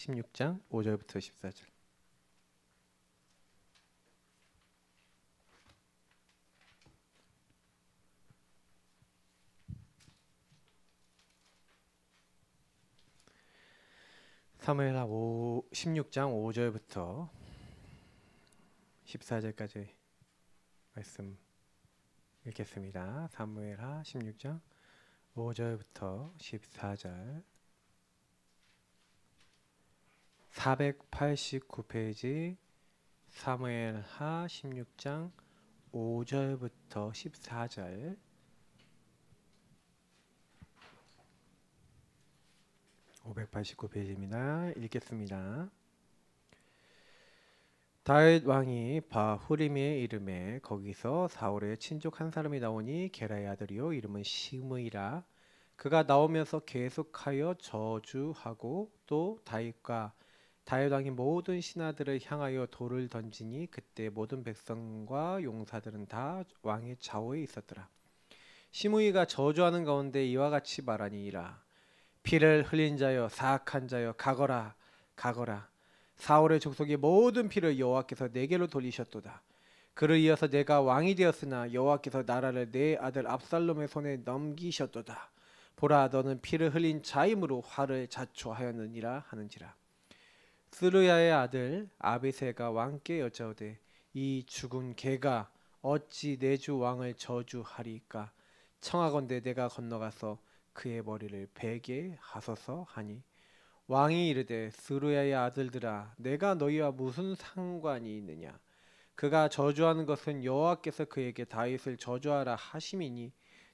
16장 5절부터 14절. 사무엘하 16장 5절부터 14절까지 말씀 읽겠습니다. 사무엘하 16장 5절부터 14절. 489페이지 사무엘하 16장 5절부터 14절. (589페이지입니다) 읽겠습니다. 다윗 왕이 바후림에 이르매 거기서 사울의 친족 한 사람이 나오니 게라의 아들이요 이름은 시므이라. 그가 나오면서 계속하여 저주하고 또 다윗과 다윗 왕이 모든 신하들을 향하여 돌을 던지니 그때 모든 백성과 용사들은 다 왕의 좌우에 있었더라. 시므이가 저주하는 가운데 이와 같이 말하니이라. 피를 흘린 자여 사악한 자여 가거라 가거라. 사울의 족속의 모든 피를 여호와께서 내게로 돌리셨도다. 그를 이어서 내가 왕이 되었으나 여호와께서 나라를 내 아들 압살롬의 손에 넘기셨도다. 보라 너는 피를 흘린 자임으로 화를 자초하였느니라 하는지라. 스루야의 아들 아비새가 왕께 여짜오되 이 죽은 개가 어찌 내 주 왕을 저주하리까. 청하건대 내가 건너가서 그의 머리를 베게 하소서 하니 왕이 이르되 스루야의 아들들아 내가 너희와 무슨 상관이 있느냐. 그가 저주하는 것은 여호와께서 그에게 다윗을 저주하라 하심이니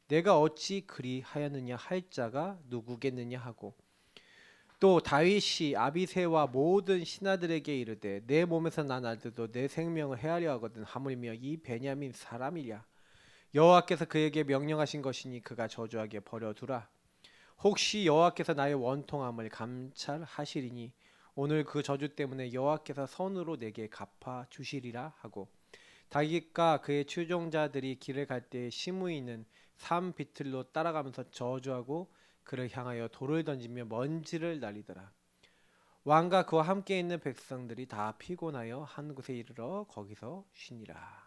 내가 어찌 그리하였느냐 할 자가 누구겠느냐 하고 또 다윗이 아비새와 모든 신하들에게 이르되 내 몸에서 난 아들도 내 생명을 헤아려 하거든 하물며 이 베냐민 사람이랴. 여호와께서 그에게 명령하신 것이니 그가 저주하게 버려두라. 혹시 여호와께서 나의 원통함을 감찰하시리니 오늘 그 저주 때문에 여호와께서 선으로 내게 갚아 주시리라 하고 다윗과 그의 추종자들이 길을 갈 때에 시므이는 산 비틀로 따라가면서 저주하고 그를 향하여 돌을 던지며 먼지를 날리더라. 왕과 그와 함께 있는 백성들이 다 피곤하여 한 곳에 이르러 거기서 쉬니라.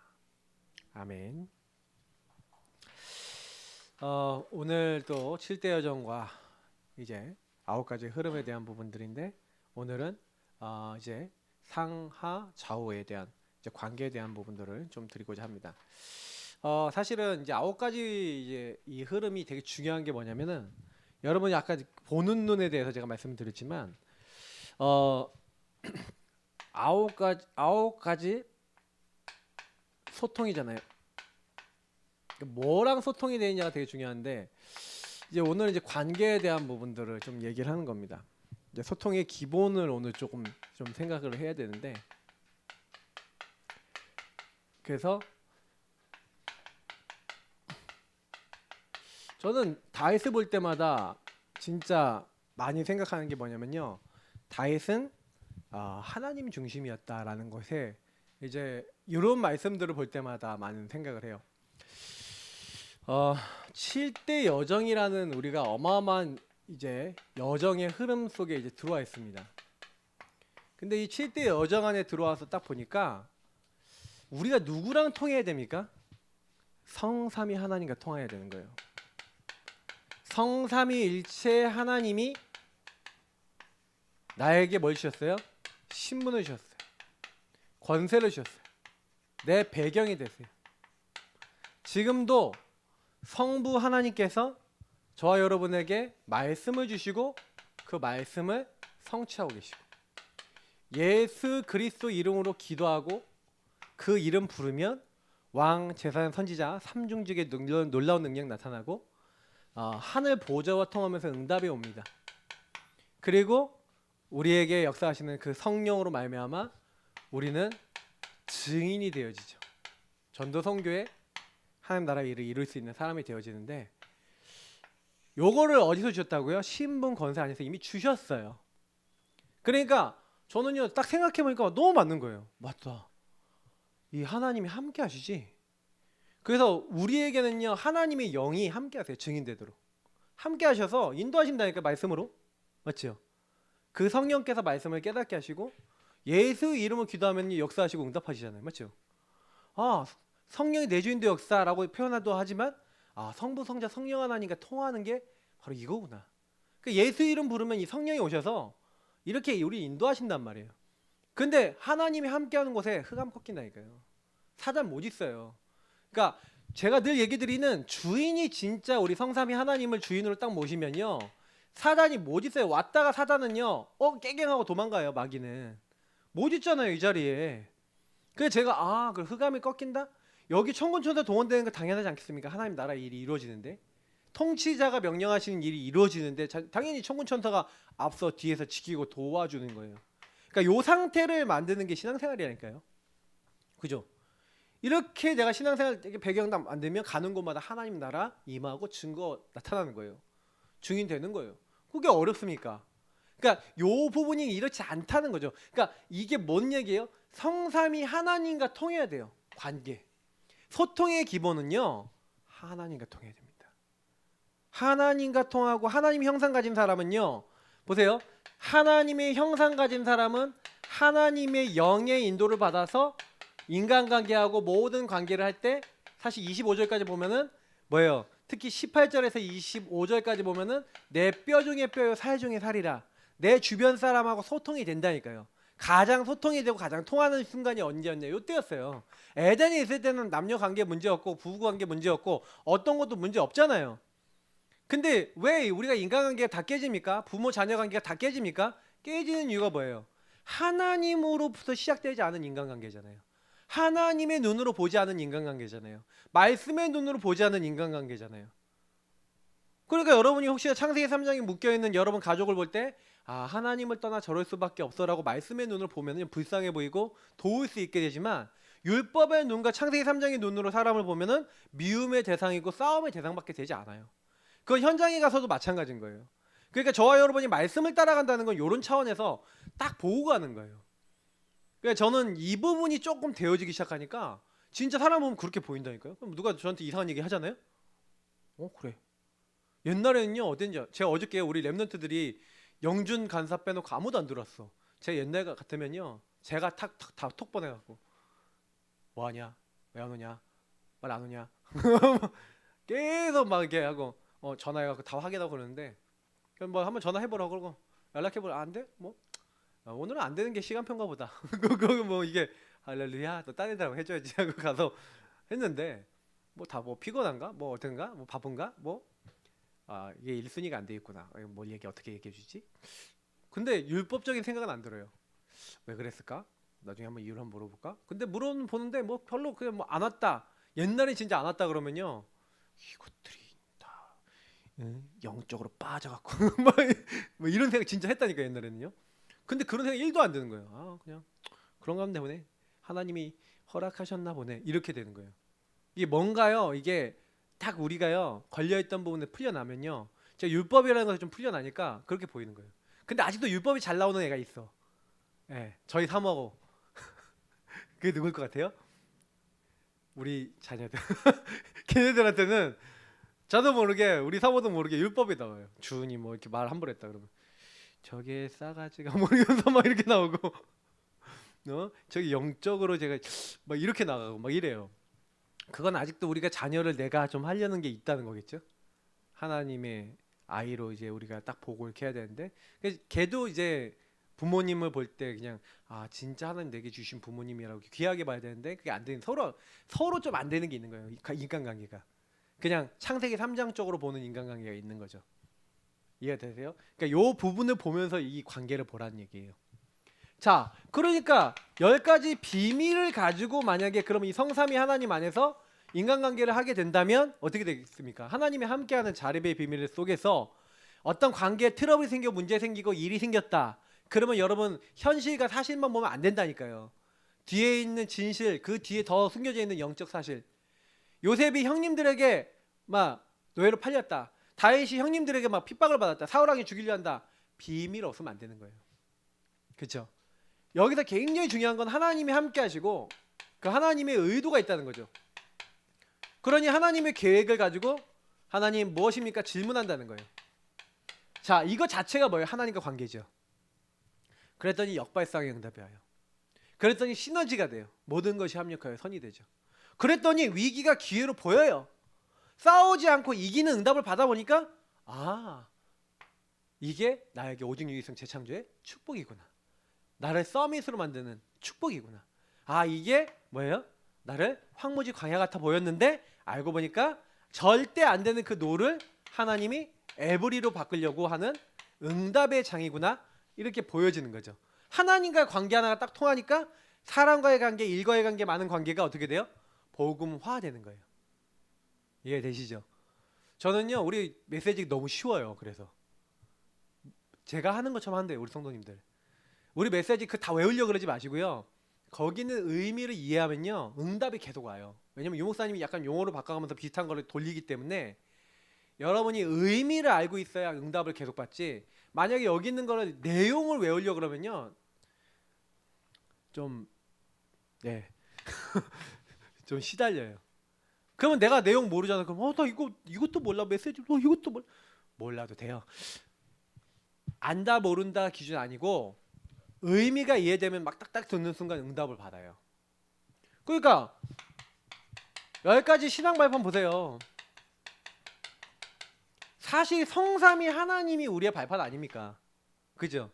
아멘. 오늘도 7대 여정과 이제 9가지 흐름에 대한 부분들인데 오늘은 이제 상하 좌우에 대한 이제 관계에 대한 부분들을 좀 드리고자 합니다. 사실은 이제 9가지 이제 이 흐름이 되게 중요한 게 뭐냐면은 여러분이 아까 보는 눈에 대해서 제가 말씀드렸지만 9가지 소통이잖아요. 뭐랑 소통이 되느냐가 되게 중요한데 이제 오늘 이제 관계에 대한 부분들을 좀 얘기를 하는 겁니다. 이제 소통의 기본을 오늘 조금 좀 생각을 해야 되는데 그래서 저는 다윗을 볼 때마다 진짜 많이 생각하는 게 뭐냐면요. 다윗은 하나님 중심이었다라는 것에 이제 이런 말씀들을 볼 때마다 많은 생각을 해요. 7대 여정이라는 우리가 어마어마한 이제 여정의 흐름 속에 이제 들어와 있습니다. 근데 이 7대 여정 안에 들어와서 딱 보니까 우리가 누구랑 통해야 됩니까? 성삼위 하나님과 통해야 되는 거예요. 성삼위일체 하나님이 나에게 뭘 주셨어요? 신분을 주셨어요. 권세를 주셨어요. 내 배경이 되세요. 지금도 성부 하나님께서 저와 여러분에게 말씀을 주시고 그 말씀을 성취하고 계시고 예수 그리스도 이름으로 기도하고 그 이름 부르면 왕, 제사장, 선지자 삼중직의 놀라운 능력 나타나고 하늘 보좌와 통하면서 응답이 옵니다. 그리고 우리에게 역사하시는 그 성령으로 말미암아 우리는 증인이 되어지죠. 전도 선교에 하나님 나라의 일을 이룰 수 있는 사람이 되어지는데 요거를 어디서 주셨다고요? 신분 권세 안에서 이미 주셨어요. 그러니까 저는요 딱 생각해보니까 너무 맞는 거예요. 맞다. 이 하나님이 함께 하시지. 그래서 우리에게는요 하나님의 영이 함께 하세요. 증인되도록 함께 하셔서 인도하신다니까 말씀으로. 맞죠? 그 성령께서 말씀을 깨닫게 하시고 예수 이름으로 기도하면 역사하시고 응답하시잖아요. 맞죠? 아, 성령이 내주인도 역사라고 표현하도 하지만 성부, 성자, 성령 하나님과 통하는 게 바로 이거구나. 그 예수 이름 부르면 이 성령이 오셔서 이렇게 우리 인도하신단 말이에요. 근데 하나님이 함께하는 곳에 흑암 꺾인다니까요. 사단 못 있어요. 그러니까 제가 늘 얘기 드리는 주인이 진짜 우리 성삼위 하나님을 주인으로 딱 모시면요. 사단이 못 있어요. 왔다가 사단은요. 깨갱하고 도망가요. 마귀는. 못 있잖아요. 이 자리에. 그래서 제가 그 흑암이 꺾인다? 여기 천군천사 동원되는 거 당연하지 않겠습니까? 하나님 나라 일이 이루어지는데. 통치자가 명령하시는 일이 이루어지는데 당연히 천군천사가 앞서 뒤에서 지키고 도와주는 거예요. 그러니까 요 상태를 만드는 게 신앙생활이라니까요. 그죠? 이렇게 내가 신앙생활 배경당 만들면 가는 곳마다 하나님 나라 임하고 증거 나타나는 거예요. 증인 되는 거예요. 그게 어렵습니까? 그러니까 요 부분이 이렇지 않다는 거죠. 그러니까 이게 뭔 얘기예요? 성삼위 하나님과 통해야 돼요. 관계. 소통의 기본은요. 하나님과 통해야 됩니다. 하나님과 통하고 하나님 형상 가진 사람은요. 보세요. 하나님의 형상 가진 사람은 하나님의 영의 인도를 받아서 인간관계하고 모든 관계를 할 때 사실 25절까지 보면은 뭐예요? 특히 18절에서 25절까지 보면은 내 뼈 중에 뼈요 살 중에 살이라. 내 주변 사람하고 소통이 된다니까요. 가장 소통이 되고 가장 통하는 순간이 언제였냐? 이때였어요. 에덴에 있을 때는 남녀 관계 문제 없고 부부 관계 문제 없고 어떤 것도 문제 없잖아요. 근데 왜 우리가 인간관계가 다 깨집니까? 부모 자녀 관계가 다 깨집니까? 깨지는 이유가 뭐예요? 하나님으로부터 시작되지 않은 인간관계잖아요. 하나님의 눈으로 보지 않은 인간관계잖아요. 말씀의 눈으로 보지 않은 인간관계잖아요. 그러니까 여러분이 혹시 창세기 3장에 묶여있는 여러분 가족을 볼 때 하나님을 떠나 저럴 수밖에 없어라고 말씀의 눈으로 보면 불쌍해 보이고 도울 수 있게 되지만 율법의 눈과 창세기 3장의 눈으로 사람을 보면 미움의 대상이고 싸움의 대상밖에 되지 않아요. 그건 현장에 가서도 마찬가지인 거예요. 그러니까 저와 여러분이 말씀을 따라간다는 건 이런 차원에서 딱 보고 가는 거예요. 그러니까 저는 이 부분이 조금 되어지기 시작하니까 진짜 사람 보면 그렇게 보인다니까요. 그럼 누가 저한테 이상한 얘기 하잖아요. 그래. 옛날에는요 어땠냐? 제가 어저께 우리 랩런트들이 영준 간사 빼놓고 아무도 안 들어왔어. 제 옛날 같으면요 제가 탁탁 톡 보내갖고 뭐하냐? 왜 안 오냐? 말 안 오냐? 계속 막 이렇게 하고 전화해갖고 다 확인하고 그러는데 그럼 뭐 한번 전화해보라고 그러고 연락해보라. 안 돼? 뭐 오늘은 안 되는 게 시간표인가 보다. 그거 뭐 이게 할렐루야 또 다른 사람 해줘야지 하고 가서 했는데 뭐 다 뭐 피곤한가? 뭐 어떤가? 뭐 바쁜가? 뭐 이게 1순위가 안 돼 있구나. 뭘 어떻게 얘기해 주지? 근데 율법적인 생각은 안 들어요. 왜 그랬을까? 나중에 한번 이유를 한번 물어볼까? 근데 물어보는데 뭐 별로 그냥 뭐 안 왔다. 옛날에 진짜 안 왔다 그러면요. 이것들이 다 영적으로 빠져갖고 뭐 이런 생각 진짜 했다니까 옛날에는요. 근데 그런 생각 1도 안 드는 거예요. 그냥 그런가 보네. 하나님이 허락하셨나 보네. 이렇게 되는 거예요. 이게 뭔가요? 이게 딱 우리가요 걸려있던 부분에 풀려나면요 제가 율법이라는 것이 좀 풀려나니까 그렇게 보이는 거예요. 근데 아직도 율법이 잘 나오는 애가 있어. 저희 사모고 그게 누굴 것 같아요? 우리 자녀들. 걔네들한테는 저도 모르게 우리 사모도 모르게 율법이 나와요. 주은이 뭐 이렇게 말 함부로 했다 그러면 저게 싸가지가 모르면서 막 이렇게 나오고 저기 영적으로 제가 막 이렇게 나가고 막 이래요. 그건 아직도 우리가 자녀를 내가 좀 하려는 게 있다는 거겠죠. 하나님의 아이로 이제 우리가 딱 보고 이렇게 해야 되는데 걔도 이제 부모님을 볼 때 그냥 진짜 하나님 내게 주신 부모님이라고 귀하게 봐야 되는데 그게 안 되는 서로 좀 안 되는 게 있는 거예요. 인간관계가 그냥 창세기 3장 쪽으로 보는 인간관계가 있는 거죠. 이해가 되세요? 그러니까 요 부분을 보면서 이 관계를 보라는 얘기예요. 자, 그러니까 10가지 비밀을 가지고 만약에 그럼 이 성삼위 하나님 안에서 인간관계를 하게 된다면 어떻게 되겠습니까? 하나님이 함께하는 자립의 비밀 속에서 어떤 관계에 트러블이 생겨 문제 생기고 일이 생겼다. 그러면 여러분 현실과 사실만 보면 안 된다니까요. 뒤에 있는 진실, 그 뒤에 더 숨겨져 있는 영적 사실. 요셉이 형님들에게 막 노예로 팔렸다. 다윗이 형님들에게 막 핍박을 받았다. 사울왕이 죽이려 한다. 비밀 없으면 안 되는 거예요. 그렇죠? 여기서 굉장히 중요한 건 하나님이 함께 하시고 그 하나님의 의도가 있다는 거죠. 그러니 하나님의 계획을 가지고 하나님 무엇입니까? 질문한다는 거예요. 자, 이거 자체가 뭐예요? 하나님과 관계죠. 그랬더니 역발상의 응답이 와요. 그랬더니 시너지가 돼요. 모든 것이 합력하여 선이 되죠. 그랬더니 위기가 기회로 보여요. 싸우지 않고 이기는 응답을 받아보니까 이게 나에게 오직 유기성 재창조의 축복이구나. 나를 서밋으로 만드는 축복이구나. 이게 뭐예요? 나를 황무지 광야 같아 보였는데 알고 보니까 절대 안 되는 그 노를 하나님이 에브리로 바꾸려고 하는 응답의 장이구나. 이렇게 보여지는 거죠. 하나님과의 관계 하나가 딱 통하니까 사람과의 관계, 일과의 관계, 많은 관계가 어떻게 돼요? 복음화되는 거예요. 이해되시죠? 저는요 우리 메시지 너무 쉬워요. 그래서 제가 하는 것처럼 한대요. 우리 성도님들 우리 메시지 그 다 외우려고 그러지 마시고요. 거기는 의미를 이해하면요 응답이 계속 와요. 왜냐면 유목사님이 약간 용어로 바꿔가면서 비슷한 거를 돌리기 때문에 여러분이 의미를 알고 있어야 응답을 계속 받지, 만약에 여기 있는 거를 내용을 외우려고 그러면요 좀 좀 시달려요. 그러면 내가 내용 모르잖아. 그럼 나 이것도 몰라. 메시지 이것도 몰라도 돼요. 안다 모른다 기준 아니고 의미가 이해되면 막 딱딱 듣는 순간 응답을 받아요. 그러니까 여기까지 신앙 발판 보세요. 사실 성삼위 하나님이 우리의 발판 아닙니까? 그죠?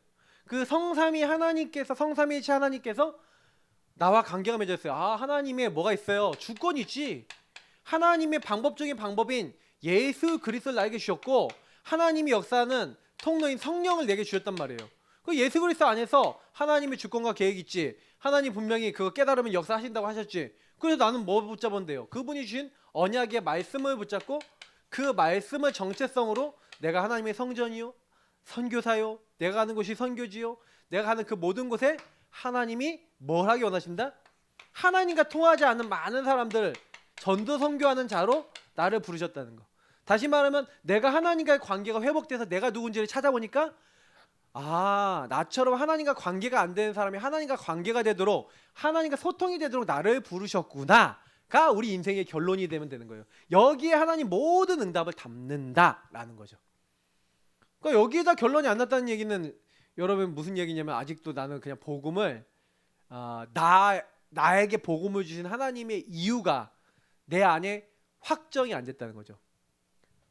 그 성삼위 하나님께서, 성삼위일체 하나님께서 나와 관계가 맺었어요. 하나님의 뭐가 있어요? 주권이 있지. 하나님의 방법적인 방법인 예수 그리스도를 나에게 주셨고, 하나님이 역사하는 통로인 성령을 내게 주셨단 말이에요. 그 예수 그리스도 안에서 하나님의 주권과 계획이 있지. 하나님 분명히 그거 깨달으면 역사하신다고 하셨지. 그래서 나는 뭐 붙잡았는데요? 그분이 주신 언약의 말씀을 붙잡고 그 말씀을 정체성으로 내가 하나님의 성전이요, 선교사요, 내가 가는 곳이 선교지요, 내가 가는 그 모든 곳에 하나님이 뭘 하기 원하신다? 하나님과 통하지 않는 많은 사람들 전도 선교하는 자로 나를 부르셨다는 거. 다시 말하면 내가 하나님과의 관계가 회복돼서 내가 누군지를 찾아보니까 나처럼 하나님과 관계가 안 되는 사람이 하나님과 관계가 되도록, 하나님과 소통이 되도록 나를 부르셨구나가 우리 인생의 결론이 되면 되는 거예요. 여기에 하나님 모든 응답을 담는다라는 거죠. 그러니까 여기에다 결론이 안 났다는 얘기는 여러분 무슨 얘기냐면 아직도 나는 그냥 복음을 나에게 복음을 주신 하나님의 이유가 내 안에 확정이 안 됐다는 거죠.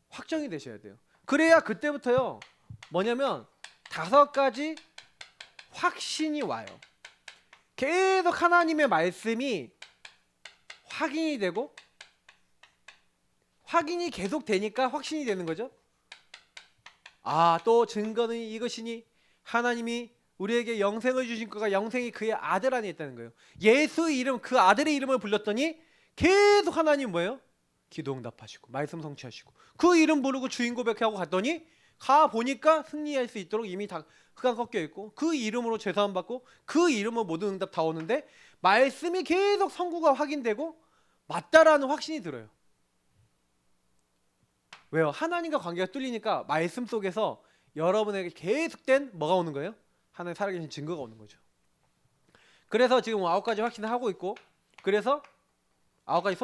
확정이 되셔야 돼요. 그래야 그때부터요 뭐냐면 5가지 확신이 와요. 계속 하나님의 말씀이 확인이 되고, 확인이 계속 되니까 확신이 되는 거죠. 또 증거는 이것이니 하나님이 우리에게 영생을 주신 거가 영생이 그의 아들 안에 있다는 거예요. 예수의 이름, 그 아들의 이름을 불렀더니 계속 하나님 뭐예요? 기도 응답하시고 말씀 성취하시고, 그 이름 부르고 주인 고백하고 갔더니 가 보니까 승리할 수 있도록 이미 다 흑암 꺾여 있고, 그 이름으로 죄사함 받고 그 이름으로 모든 응답 다 오는데 말씀이 계속 성구가 확인되고 맞다라는 확신이 들어요. 왜요? 하나님과 관계가 뚫리니까 말씀 속에서 여러분에게 계속된 뭐가 오는 거예요? 하나님 살아계신 증거가 오는 거죠. 그래서 지금 9가지 확신을 하고 있고, 그래서 9가지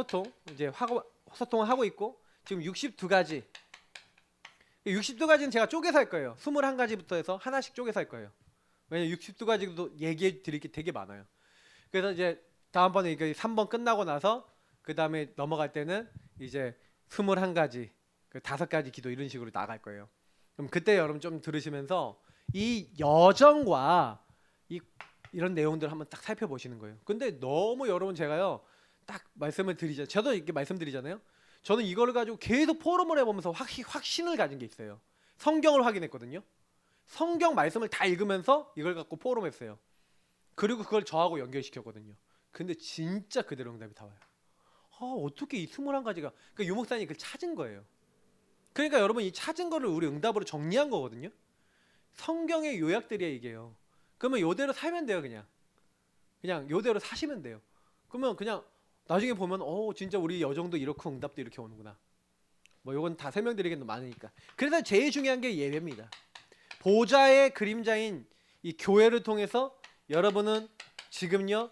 소통을 하고 있고, 지금 62가지 62가지는 제가 쪼개서 할 거예요. 21가지부터 해서 하나씩 쪼개서 할 거예요. 왜냐면 62가지도 얘기해 드릴 게 되게 많아요. 그래서 이제 다음번에 이게 3번 끝나고 나서 그 다음에 넘어갈 때는 이제 21가지, 5가지 기도 이런 식으로 나갈 거예요. 그럼 그때 여러분 좀 들으시면서 이 여정과 이런 내용들을 한번 딱 살펴보시는 거예요. 근데 너무 여러분 제가요 딱 말씀을 드리잖아요. 저도 이렇게 말씀드리잖아요. 저는 이거를 가지고 계속 포럼을 해보면서 확신을 가진 게 있어요. 성경을 확인했거든요. 성경 말씀을 다 읽으면서 이걸 갖고 포럼했어요. 그리고 그걸 저하고 연결시켰거든요. 근데 진짜 그대로 응답이 다 와요. 어떻게 이 21가지가, 그러니까 유목사님이 그걸 찾은 거예요. 그러니까 여러분 이 찾은 거를 우리 응답으로 정리한 거거든요. 성경의 요약들이야 이게요. 그러면 요대로 살면 돼요. 그냥 요대로 사시면 돼요. 그러면 그냥 나중에 보면 진짜 우리 여정도 이렇고 응답도 이렇게 오는구나. 뭐 요건 다 설명드리긴 많으니까. 그래서 제일 중요한 게 예배입니다. 보좌의 그림자인 이 교회를 통해서 여러분은 지금요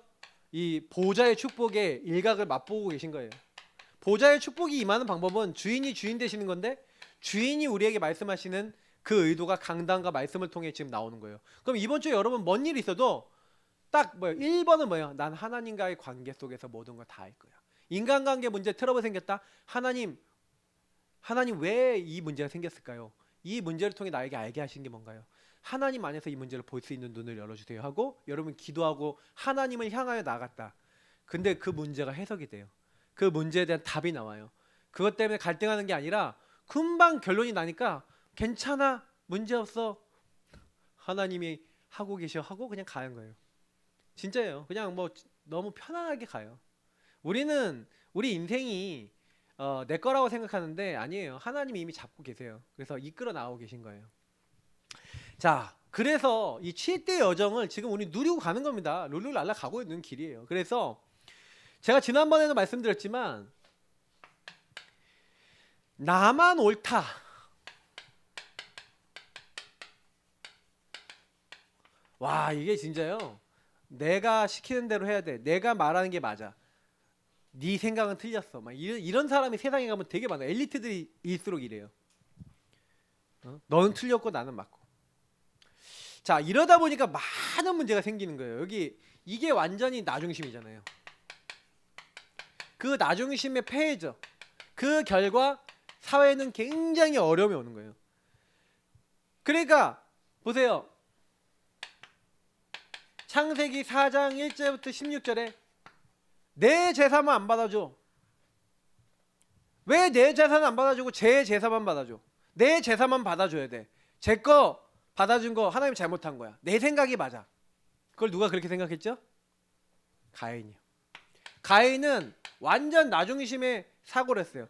이 보좌의 축복의 일각을 맛보고 계신 거예요. 보좌의 축복이 임하는 방법은 주인이 주인 되시는 건데, 주인이 우리에게 말씀하시는 그 의도가 강단과 말씀을 통해 지금 나오는 거예요. 그럼 이번 주에 여러분 뭔 일이 있어도 딱 뭐예요? 1번은 뭐예요? 난 하나님과의 관계 속에서 모든 걸 다 할 거야. 인간관계 문제 트러블 생겼다. 하나님 왜 이 문제가 생겼을까요? 이 문제를 통해 나에게 알게 하신 게 뭔가요? 하나님 안에서 이 문제를 볼 수 있는 눈을 열어주세요 하고 여러분 기도하고 하나님을 향하여 나갔다. 근데 그 문제가 해석이 돼요. 그 문제에 대한 답이 나와요. 그것 때문에 갈등하는 게 아니라 금방 결론이 나니까 괜찮아, 문제없어, 하나님이 하고 계셔 하고 그냥 가는 거예요. 진짜예요. 그냥 뭐 너무 편안하게 가요. 우리 인생이 내 거라고 생각하는데 아니에요. 하나님이 이미 잡고 계세요. 그래서 이끌어 나오고 계신 거예요. 자, 그래서 이 7대 여정을 지금 우리 누리고 가는 겁니다. 룰루랄라 가고 있는 길이에요. 그래서 제가 지난번에도 말씀드렸지만 나만 옳다. 와, 이게 진짜요. 내가 시키는 대로 해야 돼. 내가 말하는 게 맞아. 네 생각은 틀렸어. 막 이런 사람이 세상에 가면 되게 많아. 엘리트들이 일수록 이래요. 너는 틀렸고 나는 맞고. 자, 이러다 보니까 많은 문제가 생기는 거예요. 여기 이게 완전히 나중심이잖아요. 그 나중심의 폐해죠. 그 결과 사회는 굉장히 어려움이 오는 거예요. 그러니까 보세요. 창세기 4장 1절부터 16절에 내 제사만 안 받아줘. 왜 내 제사는 안 받아주고 제 제사만 받아줘? 내 제사만 받아줘야 돼. 제 거 받아준 거 하나님 잘못한 거야. 내 생각이 맞아. 그걸 누가 그렇게 생각했죠? 가인이요. 가인은 완전 나중심에 사고를 했어요.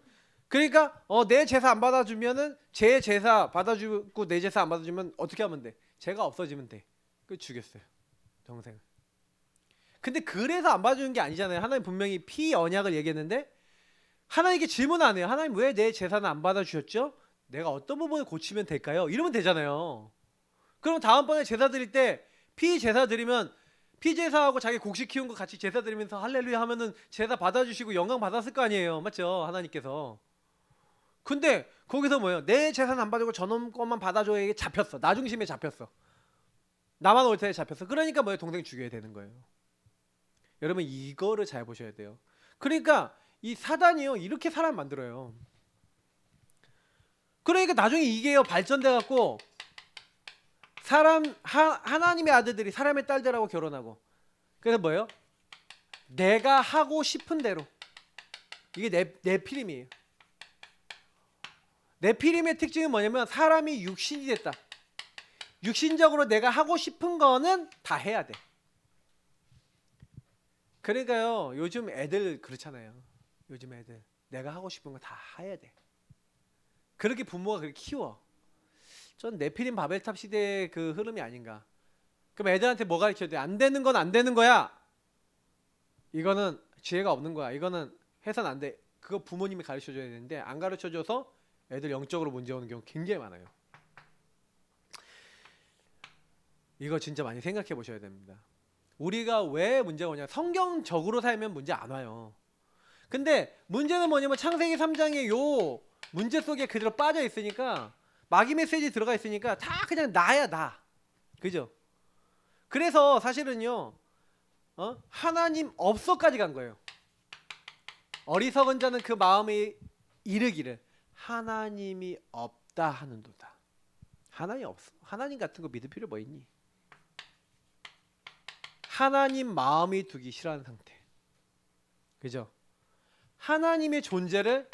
그러니까 내 제사 안 받아주면은 제 제사 받아주고 내 제사 안 받아주면 어떻게 하면 돼? 제가 없어지면 돼. 그 죽였어요. 동생을. 근데 그래서 안 받아주는 게 아니잖아요. 하나님 분명히 피 언약을 얘기했는데 하나님께 질문 안 해요. 하나님 왜 내 제사는 안 받아주셨죠? 내가 어떤 부분을 고치면 될까요? 이러면 되잖아요. 그럼 다음번에 제사 드릴 때 피 제사 드리면 피 제사하고 자기 곡식 키운 거 같이 제사 드리면서 할렐루야 하면은 제사 받아주시고 영광 받았을 거 아니에요. 맞죠? 하나님께서. 근데 거기서 뭐예요? 내 제사는 안 받아주고 저놈 것만 받아줘야 이게 잡혔어. 나중심에 잡혔어. 나만 올 때 잡혔어. 그러니까 뭐예요? 동생 죽여야 되는 거예요. 여러분 이거를 잘 보셔야 돼요. 그러니까 이 사단이요 이렇게 사람 만들어요. 그러니까 나중에 이게요 발전돼 갖고 하나님의 아들들이 사람의 딸들하고 결혼하고 그래서 뭐예요? 내가 하고 싶은 대로 이게 네피림이에요. 네피림의 특징은 뭐냐면 사람이 육신이 됐다. 육신적으로 내가 하고 싶은 거는 다 해야 돼. 그러니까요 요즘 애들 그렇잖아요. 요즘 애들 내가 하고 싶은 거 다 해야 돼. 그렇게 부모가 그렇게 키워. 전 네피림 바벨탑 시대의 그 흐름이 아닌가. 그럼 애들한테 뭐 가르쳐야 돼? 안 되는 건 안 되는 거야. 이거는 지혜가 없는 거야. 이거는 해서는 안 돼. 그거 부모님이 가르쳐줘야 되는데 안 가르쳐줘서 애들 영적으로 문제 오는 경우 굉장히 많아요. 이거 진짜 많이 생각해 보셔야 됩니다. 우리가 왜 문제가 오냐? 성경적으로 살면 문제 안 와요. 근데 문제는 뭐냐면 창세기 3장에 요 문제 속에 그대로 빠져 있으니까 마귀 메시지 들어가 있으니까 다 그냥 나야 나. 그죠? 그래서 사실은요 하나님 없어까지 간 거예요. 어리석은 자는 그 마음에 이르기를 하나님이 없다 하는도다. 하나님 없어. 하나님 같은 거 믿을 필요 뭐 있니? 하나님 마음이 두기 싫어하는 상태. 그죠? 하나님의 존재를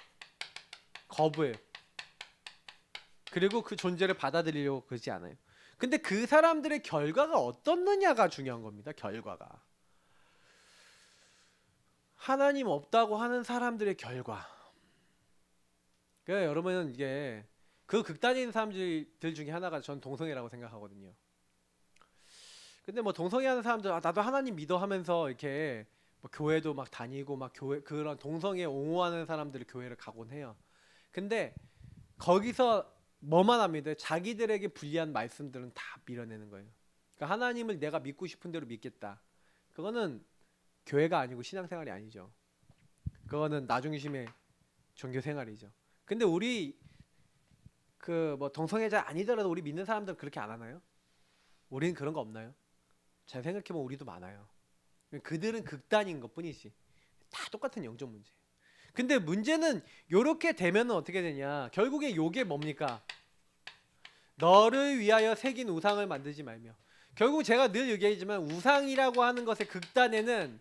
거부해요. 그리고 그 존재를 받아들이려고 그러지 않아요. 근데 그 사람들의 결과가 어떻느냐가 중요한 겁니다. 결과가. 하나님 없다고 하는 사람들의 결과. 그러니까 여러분은 이게 그 극단인 사람들 중에 하나가 전 동성애라고 생각하거든요. 근데 뭐 동성애 하는 사람들 나도 하나님 믿어 하면서 이렇게 뭐 교회도 막 다니고 막 교회 그런 동성애 옹호하는 사람들이 교회를 가곤 해요. 근데 거기서 뭐만 합니다. 자기들에게 불리한 말씀들은 다 밀어내는 거예요. 그러니까 하나님을 내가 믿고 싶은 대로 믿겠다. 그거는 교회가 아니고 신앙생활이 아니죠. 그거는 나중심의 종교생활이죠. 근데 우리 그 뭐 동성애자 아니더라도 우리 믿는 사람들은 그렇게 안 하나요? 우리는 그런 거 없나요? 잘 생각해보면 우리도 많아요. 그들은 극단인 것뿐이지. 다 똑같은 영적 문제. 근데 문제는 요렇게 되면은 어떻게 되냐? 결국에 요게 뭡니까? 너를 위하여 새긴 우상을 만들지 말며. 결국 제가 늘 얘기하지만 우상이라고 하는 것의 극단에는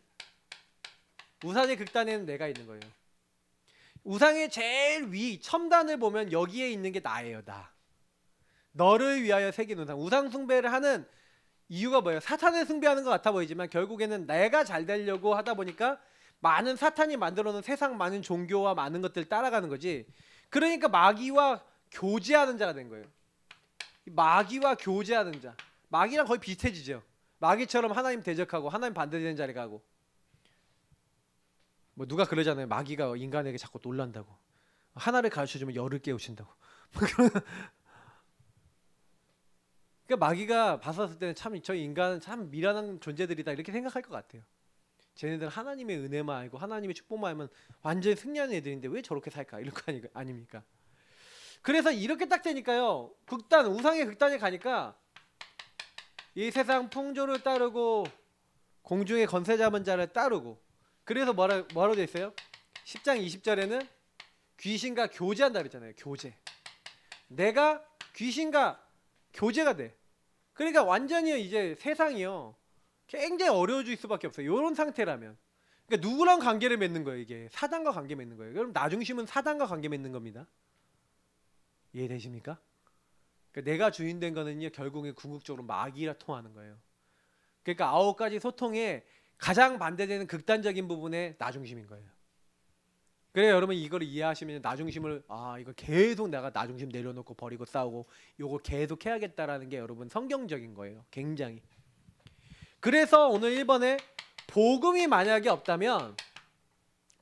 우상의 극단에는 내가 있는 거예요. 우상의 제일 위 첨단을 보면 여기에 있는 게 나예요. 나. 너를 위하여 새긴 우상. 우상 숭배를 하는 이유가 뭐예요? 사탄을 숭배하는 것 같아 보이지만 결국에는 내가 잘 되려고 하다 보니까 많은 사탄이 만들어 놓은 세상 많은 종교와 많은 것들을 따라가는 거지. 그러니까 마귀와 교제하는 자가 된 거예요. 마귀와 교제하는 자. 마귀랑 거의 비슷해지죠. 마귀처럼 하나님 대적하고 하나님 반대되는 자리 가고. 뭐 누가 그러잖아요. 마귀가 인간에게 자꾸 놀란다고. 하나를 가르쳐주면 열을 깨우친다고. 그러니까 마귀가 봤었을 때는 참 저 인간은 참 미련한 존재들이다 이렇게 생각할 것 같아요. 쟤네들 하나님의 은혜만 알고 하나님의 축복만 알면 완전히 승리하는 애들인데 왜 저렇게 살까 이럴 거 아닙니까? 그래서 이렇게 딱 되니까요. 극단 우상의 극단에 가니까 이 세상 풍조를 따르고 공중의 권세 잡은 자를 따르고 그래서 뭐라고 돼 있어요? 10장 20절에는 귀신과 교제한다 그랬잖아요. 교제. 내가 귀신과 교제가 돼. 그러니까 완전히 이제 세상이요. 굉장히 어려워질 수밖에 없어요. 이런 상태라면. 그러니까 누구랑 관계를 맺는 거예요, 이게? 사단과 관계 맺는 거예요. 그럼 나중심은 사단과 관계 맺는 겁니다. 이해되십니까? 그러니까 내가 주인 된 거는요, 결국에 궁극적으로 마귀라 통하는 거예요. 그러니까 9가지 소통에 가장 반대되는 극단적인 부분에 나중심인 거예요. 그래 여러분 이걸 이해하시면 나중심을 이거 계속 내가 나중심 내려놓고 버리고 싸우고 요거 계속 해야겠다라는 게 여러분 성경적인 거예요. 굉장히. 그래서 오늘 1번에 복음이 만약에 없다면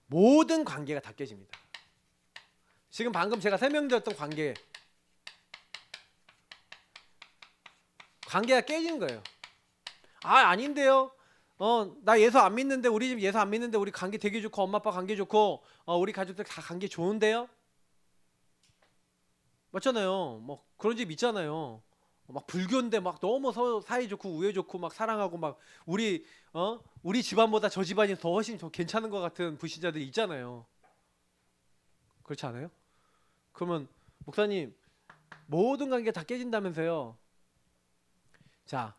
모든 관계가 다 깨집니다. 지금 방금 제가 설명드렸던 관계가 깨지는 거예요. 아닌데요. 나 예수 안 믿는데 우리 집 예수 안 믿는데 우리 관계 되게 좋고 엄마 아빠 관계 좋고 우리 가족들 다 관계 좋은데요. 맞잖아요. 뭐 그런 집 있잖아요. 막 불교인데 막 너무 사이 좋고 우애 좋고 막 사랑하고 막 우리 집안보다 저 집안이 더 훨씬 더 괜찮은 것 같은 불신자들이 있잖아요. 그렇지 않아요? 그러면 목사님 모든 관계 다 깨진다면서요. 자,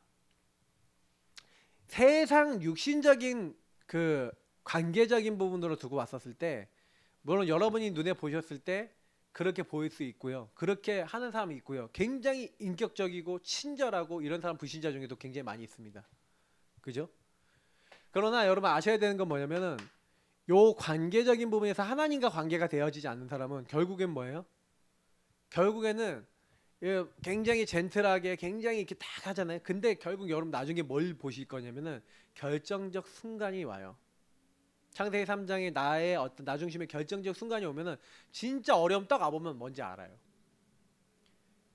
세상 육신적인 그 관계적인 부분으로 두고 왔었을 때 물론 여러분이 눈에 보셨을 때 그렇게 보일 수 있고요. 그렇게 하는 사람이 있고요. 굉장히 인격적이고 친절하고 이런 사람 불신자 중에도 굉장히 많이 있습니다. 그죠? 그러나 여러분 아셔야 되는 건 뭐냐면은 요 관계적인 부분에서 하나님과 관계가 되어지지 않는 사람은 결국엔 뭐예요? 결국에는 굉장히 젠틀하게 굉장히 이렇게 딱 하잖아요. 근데 결국 여러분 나중에 뭘 보실 거냐면은 결정적 순간이 와요. 창세기 3장에 나의 어떤 나중심의 결정적 순간이 오면은 진짜 어려움 딱 와보면 뭔지 알아요.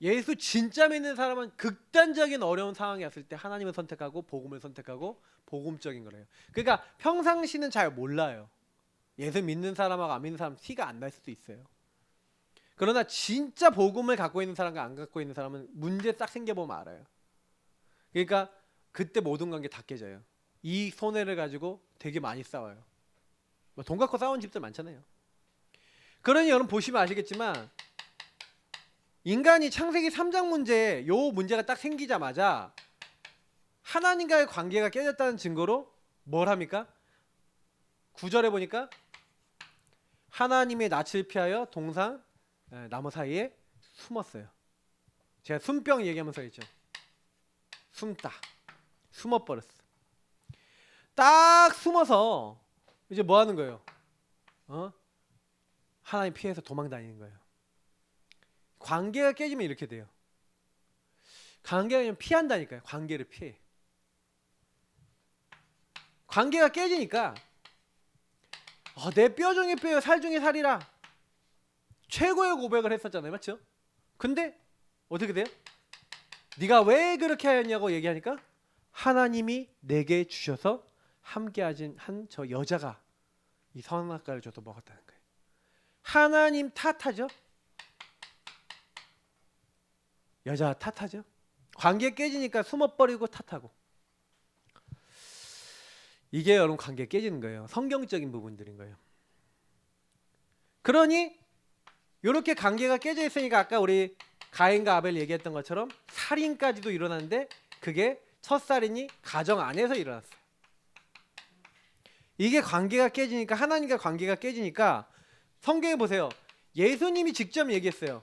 예수 진짜 믿는 사람은 극단적인 어려운 상황이 왔을 때 하나님을 선택하고 복음을 선택하고 복음적인 거래요. 그러니까 평상시는 잘 몰라요. 예수 믿는 사람하고 안 믿는 사람 티가 안 날 수도 있어요. 그러나 진짜 복음을 갖고 있는 사람과 안 갖고 있는 사람은 문제 딱 생겨보면 알아요. 그러니까 그때 모든 관계 다 깨져요. 이 손해를 가지고 되게 많이 싸워요. 돈 갖고 싸운 집들 많잖아요. 그러니 여러분 보시면 아시겠지만 인간이 창세기 3장 문제 요 문제가 딱 생기자마자 하나님과의 관계가 깨졌다는 증거로 뭘 합니까? 9절에 보니까 하나님의 낯을 피하여 동산 나무 사이에 숨었어요. 제가 숨병 얘기하면서 했죠. 숨다. 숨어버렸어. 딱 숨어서 이제 뭐 하는 거예요? 하나님 피해서 도망 다니는 거예요. 관계가 깨지면 이렇게 돼요. 관계가 그냥 피한다니까요. 관계를 피해. 관계가 깨지니까 내 뼈 중에 뼈요 살 중에 살이라 최고의 고백을 했었잖아요. 맞죠? 근데 어떻게 돼요? 네가 왜 그렇게 하였냐고 얘기하니까 하나님이 내게 주셔서 함께 한 저 여자가 이 선악과를 줘서 먹었다는 거예요. 하나님 탓하죠. 여자 탓하죠. 관계 깨지니까 숨어버리고 탓하고. 이게 여러분 관계 깨지는 거예요. 성경적인 부분들인 거예요. 그러니 이렇게 관계가 깨져 있으니까 아까 우리 가인과 아벨 얘기했던 것처럼 살인까지도 일어났는데 그게 첫 살인이 가정 안에서 일어났어요. 이게 관계가 깨지니까 하나님과 관계가 깨지니까 성경에 보세요. 예수님이 직접 얘기했어요.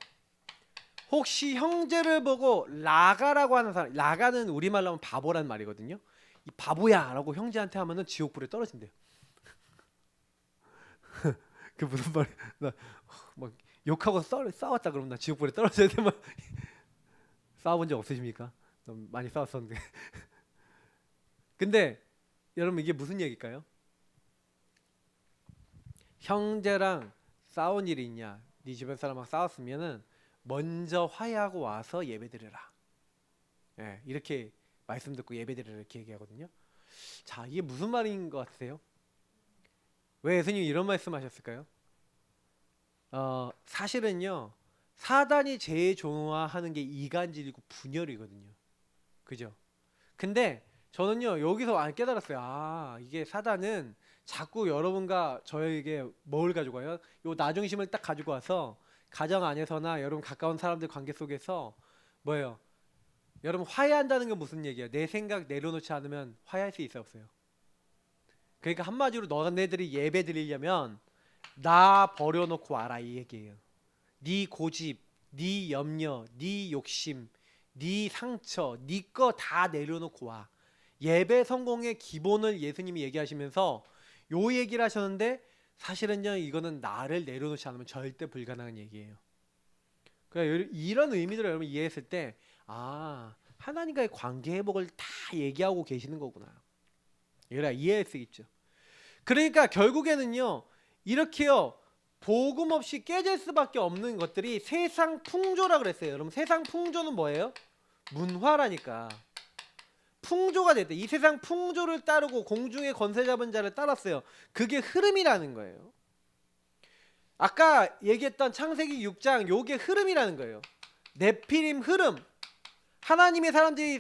혹시 형제를 보고 라가라고 하는 사람, 라가는 우리말로 하면 바보란 말이거든요. 이 바보야 라고 형제한테 하면은 지옥불에 떨어진대요. 그 무슨 말이야? 막 욕하고 싸웠다 그러면 나 지옥불에 떨어져야 돼. 막 싸워본 적 없으십니까? 너무 많이 싸웠었는데. 근데 여러분 이게 무슨 얘기일까요? 형제랑 싸운 일이 있냐? 네 주변 사람하고 싸웠으면은 먼저 화해하고 와서 예배드려라. 예, 이렇게 말씀 듣고 예배드리라 이렇게 얘기하거든요. 자, 이게 무슨 말인 것 같으세요? 왜 예수님이 이런 말씀하셨을까요? 사실은요, 사단이 제일 좋아하는 게 이간질이고 분열이거든요. 그죠? 근데 저는요 여기서 안 깨달았어요. 아, 이게 사단은 자꾸 여러분과 저에게 뭘 가지고 와요? 요 나중심을 딱 가지고 와서 가정 안에서나 여러분 가까운 사람들 관계 속에서 뭐예요? 여러분 화해한다는 게 무슨 얘기야? 내 생각 내려놓지 않으면 화해할 수 있어요, 없어요? 그러니까 한마디로 너네들이 예배 드리려면 나 버려놓고 와라 이 얘기예요. 네 고집, 네 염려, 네 욕심, 네 상처, 네 거 다 내려놓고 와. 예배 성공의 기본을 예수님이 얘기하시면서 요 얘기를 하셨는데 사실은요 이거는 나를 내려놓지 않으면 절대 불가능한 얘기예요. 그러니까 이런 의미들을 여러분 이해했을 때 아, 하나님과의 관계 회복을 다 얘기하고 계시는 거구나. 이거라 이해할 수 있죠. 그러니까 결국에는요 이렇게요 복음 없이 깨질 수밖에 없는 것들이 세상 풍조라 그랬어요. 여러분 세상 풍조는 뭐예요? 문화라니까. 풍조가 됐대. 이 세상 풍조를 따르고 공중의 권세 잡은 자를 따랐어요. 그게 흐름이라는 거예요. 아까 얘기했던 창세기 6장 요게 흐름이라는 거예요. 네피림 흐름. 하나님의 사람들이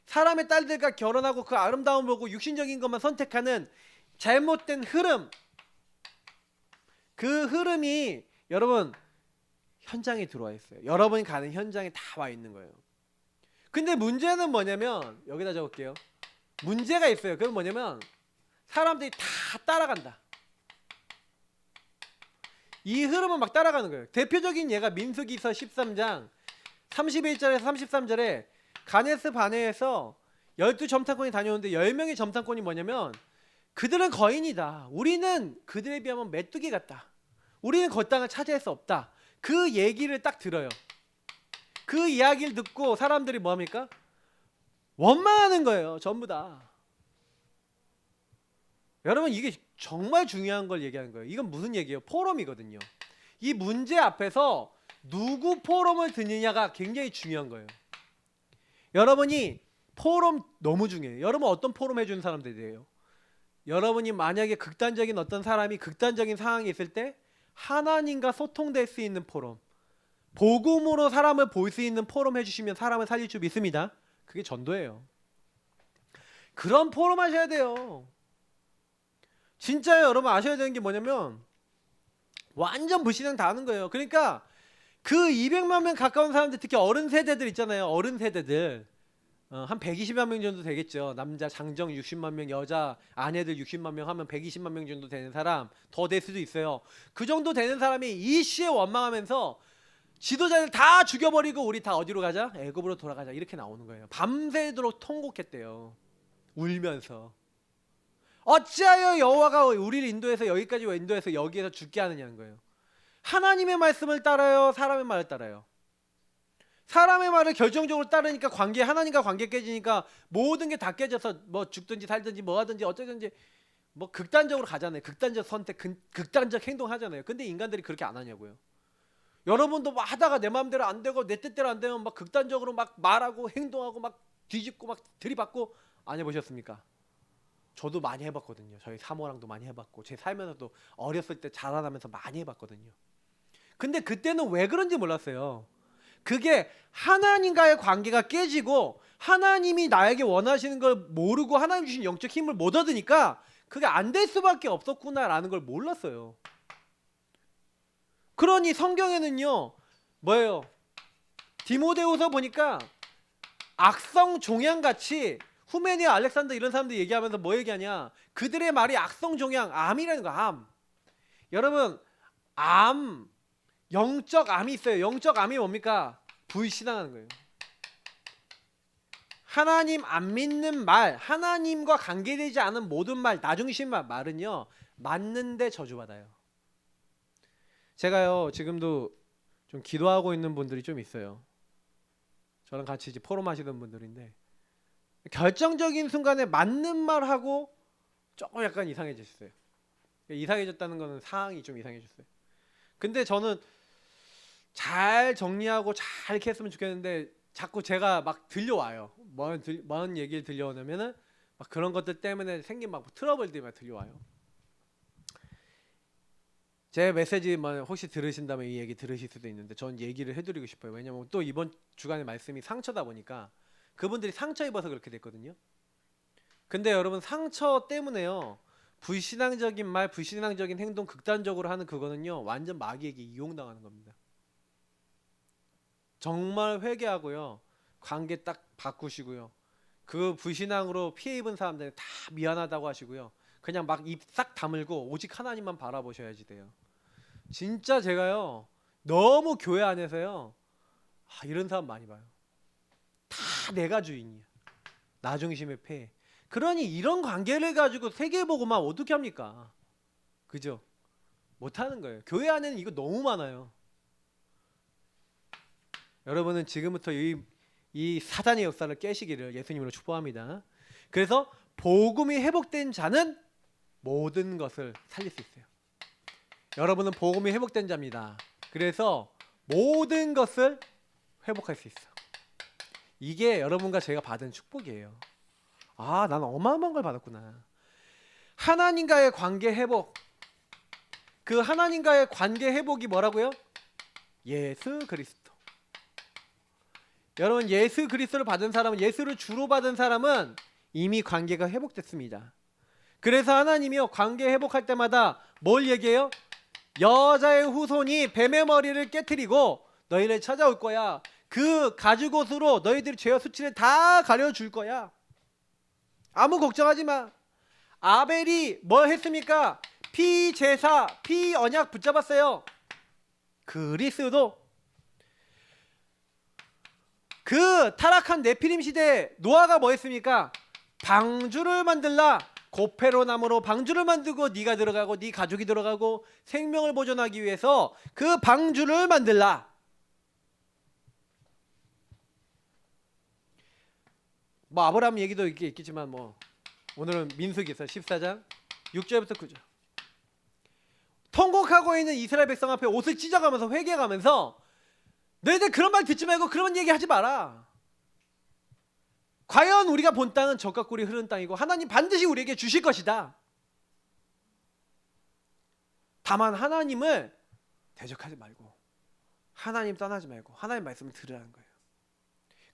사람의 딸들과 결혼하고 그 아름다움 보고 육신적인 것만 선택하는 잘못된 흐름. 그 흐름이 여러분 현장에 들어와 있어요. 여러분이 가는 현장에 다 와 있는 거예요. 근데 문제는 뭐냐면 여기다 적을게요. 문제가 있어요. 그건 뭐냐면 사람들이 다 따라간다. 이 흐름은 막 따라가는 거예요. 대표적인 예가 민수기서 13장 31절에서 33절에 가네스 바네에서 12점탕꾼이 다녀오는데 10명의 점탕꾼이 뭐냐면 그들은 거인이다. 우리는 그들에 비하면 메뚜기 같다. 우리는 그 땅을 차지할 수 없다. 그 얘기를 딱 들어요. 그 이야기를 듣고 사람들이 뭐합니까? 원망하는 거예요. 전부 다. 여러분 이게 정말 중요한 걸 얘기하는 거예요. 이건 무슨 얘기예요? 포럼이거든요. 이 문제 앞에서 누구 포럼을 듣느냐가 굉장히 중요한 거예요. 여러분이 포럼 너무 중요해요. 여러분 어떤 포럼 해주는 사람들이에요? 여러분이 만약에 극단적인 어떤 사람이 극단적인 상황이 있을 때 하나님과 소통될 수 있는 포럼, 복음으로 사람을 볼 수 있는 포럼 해주시면 사람을 살릴 줄 믿습니다. 그게 전도예요. 그런 포럼 하셔야 돼요. 진짜 여러분 아셔야 되는 게 뭐냐면 완전 무신앙 다 하는 거예요. 그러니까 그 200만 명 가까운 사람들 특히 어른 세대들 있잖아요. 어른 세대들 한 120만 명 정도 되겠죠. 남자 장정 60만 명, 여자 아내들 60만 명 하면 120만 명 정도 되는 사람 더 될 수도 있어요. 그 정도 되는 사람이 이 시에 원망하면서 지도자들 다 죽여버리고 우리 다 어디로 가자? 애굽으로 돌아가자 이렇게 나오는 거예요. 밤새도록 통곡했대요. 울면서 어찌하여 여호와가 우리를 인도해서 여기까지 인도해서 여기에서 죽게 하느냐는 거예요. 하나님의 말씀을 따라요? 사람의 말을 따라요? 사람의 말을 결정적으로 따르니까 하나님과 관계 깨지니까 모든 게 다 깨져서 뭐 죽든지 살든지 뭐 하든지 어쩌든지 뭐 극단적으로 가잖아요. 극단적 선택, 극단적 행동 하잖아요. 근데 인간들이 그렇게 안 하냐고요. 여러분도 막 하다가 내 마음대로 안 되고 내 뜻대로 안 되면 막 극단적으로 막 말하고 행동하고 막 뒤집고 막 들이받고 안 해보셨습니까? 저도 많이 해봤거든요. 저희 사모랑도 많이 해봤고 제 살면서도 어렸을 때 자라나면서 많이 해봤거든요. 근데 그때는 왜 그런지 몰랐어요. 그게 하나님과의 관계가 깨지고 하나님이 나에게 원하시는 걸 모르고 하나님 주신 영적 힘을 못 얻으니까 그게 안 될 수밖에 없었구나라는 걸 몰랐어요. 그러니 성경에는요, 뭐예요? 디모데후서 보니까 악성 종양같이 후메니아, 알렉산더 이런 사람들 얘기하면서 뭐 얘기하냐? 그들의 말이 악성 종양, 암이라는 거야. 암. 여러분, 암, 영적 암이 있어요. 영적 암이 뭡니까? 불신앙하는 거예요. 하나님 안 믿는 말, 하나님과 관계되지 않은 모든 말, 나중심 말은요, 맞는데 저주받아요. 제가요, 지금도 좀 기도하고 있는 분들이 좀 있어요. 저랑 같이 이제 포럼 하시던 분들인데, 결정적인 순간에 맞는 말하고 조금 약간 이상해졌어요. 이상해졌다는 거는 상황이 좀 이상해졌어요. 근데 저는 잘 정리하고 잘 이렇게 했으면 좋겠는데 자꾸 제가 막 들려와요. 뭔 얘기를 들려오냐면은 막 그런 것들 때문에 생긴 막 트러블들이 막 들려와요. 제 메시지 뭐 혹시 들으신다면 이 얘기 들으실 수도 있는데 전 얘기를 해드리고 싶어요. 왜냐면 또 이번 주간의 말씀이 상처다 보니까 그분들이 상처 입어서 그렇게 됐거든요. 근데 여러분 상처 때문에요. 불신앙적인 말, 불신앙적인 행동 극단적으로 하는 그거는요. 완전 마귀에게 이용당하는 겁니다. 정말 회개하고요. 관계 딱 바꾸시고요. 그 불신앙으로 피해 입은 사람들은 다 미안하다고 하시고요. 그냥 막 입 싹 다물고 오직 하나님만 바라보셔야지 돼요. 진짜 제가요. 너무 교회 안에서요. 이런 사람 많이 봐요. 다 내가 주인이야. 나 중심의 폐해. 그러니 이런 관계를 가지고 세계보고만 어떻게 합니까? 그죠? 못하는 거예요. 교회 안에는 이거 너무 많아요. 여러분은 지금부터 이 사단의 역사를 깨시기를 예수님으로 축복합니다. 그래서 복음이 회복된 자는 모든 것을 살릴 수 있어요. 여러분은 복음이 회복된 자입니다. 그래서 모든 것을 회복할 수 있어. 이게 여러분과 제가 받은 축복이에요. 난 어마어마한 걸 받았구나. 하나님과의 관계 회복. 그 하나님과의 관계 회복이 뭐라고요? 예수 그리스도. 여러분 예수 그리스도를 받은 사람은, 예수를 주로 받은 사람은 이미 관계가 회복됐습니다. 그래서 하나님이요 관계 회복할 때마다 뭘 얘기해요? 여자의 후손이 뱀의 머리를 깨트리고 너희를 찾아올 거야. 그 가죽옷으로 너희들의 죄와 수치를 다 가려줄 거야. 아무 걱정하지 마. 아벨이 뭘 했습니까? 피제사, 피언약 붙잡았어요. 그리스도. 그 타락한 네피림 시대에 노아가 뭐 했습니까? 방주를 만들라. 고페로 나무로 방주를 만들고 네가 들어가고 네 가족이 들어가고 생명을 보존하기 위해서 그 방주를 만들라. 뭐 아브라함 얘기도 있겠지만 뭐 오늘은 민수기서 14장 6절부터 9절. 통곡하고 있는 이스라엘 백성 앞에 옷을 찢어가면서 회개하면서 너희들 그런 말 듣지 말고 그런 얘기 하지 마라. 과연 우리가 본 땅은 젖과 꿀이 흐르는 땅이고 하나님 반드시 우리에게 주실 것이다. 다만 하나님을 대적하지 말고 하나님 떠나지 말고 하나님 말씀을 들으라는 거예요.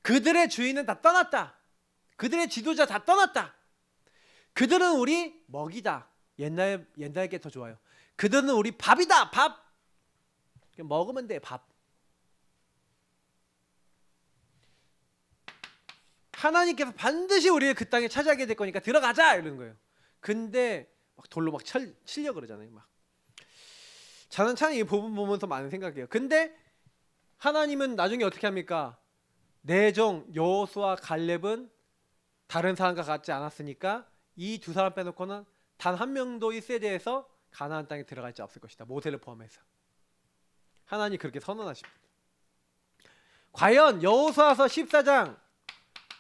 그들의 주인은 다 떠났다. 그들의 지도자 다 떠났다. 그들은 우리 먹이다. 옛날에 더 좋아요. 그들은 우리 밥이다. 밥. 먹으면 돼. 밥. 하나님께서 반드시 우리를 그 땅에 차지하게 될 거니까 들어가자 이러는 거예요. 근데 막 돌로 막 치려 그러잖아요. 막 저는 참 이 부분 보면서 많은 생각해요. 근데 하나님은 나중에 어떻게 합니까? 내 종 여호수아 갈렙은 다른 사람과 같지 않았으니까 이 두 사람 빼놓고는 단 한 명도 이 세대에서 가나안 땅에 들어갈 자 없을 것이다. 모세를 포함해서. 하나님 그렇게 선언하십니다. 과연 여호수아서 14장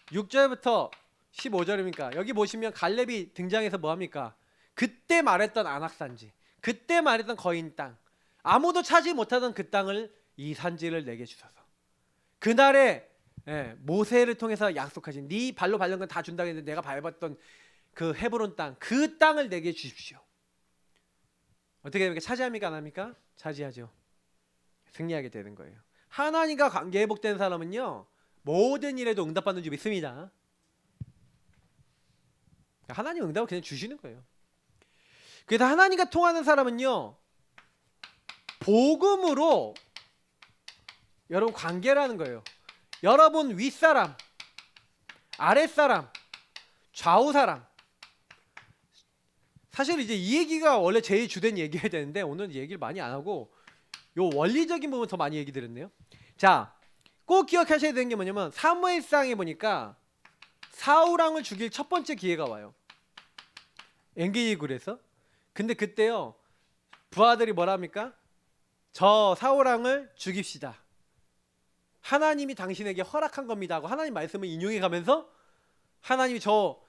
6절부터 15절입니까? 여기 보시면 갈렙이 등장해서 뭐합니까? 그때 말했던 안악산지, 그때 말했던 거인 땅, 아무도 차지 못하던 그 땅을 이 산지를 내게 주소서. 그날에 모세를 통해서 약속하신 네 발로 밟은 건 다 준다고 했는데 내가 밟았던 그 헤브론 땅, 그 땅을 내게 주십시오. 어떻게 됩니까? 차지합니까? 안 합니까? 차지하죠. 승리하게 되는 거예요. 하나님과 관계 회복된 사람은요 모든 일에도 응답받는 줄 믿습니다. 하나님 응답을 그냥 주시는 거예요. 그래서 하나님과 통하는 사람은요 복음으로 여러분 관계라는 거예요. 여러분 윗사람, 아랫사람, 좌우사람. 사실 이제 이 얘기가 원래 제일 주된 얘기해야 되는데 오늘 얘기를 많이 안 하고 요 원리적인 부분 더 많이 얘기 드렸네요. 자, 꼭 기억하셔야 되는 게 뭐냐면 사무엘상에 보니까 사울 왕을 죽일 첫 번째 기회가 와요. 엔게이 굴에서. 근데 그때요 부하들이 뭐라 합니까? 저 사울 왕을 죽입시다. 하나님이 당신에게 허락한 겁니다 하고 하나님 말씀을 인용해 가면서 하나님이 저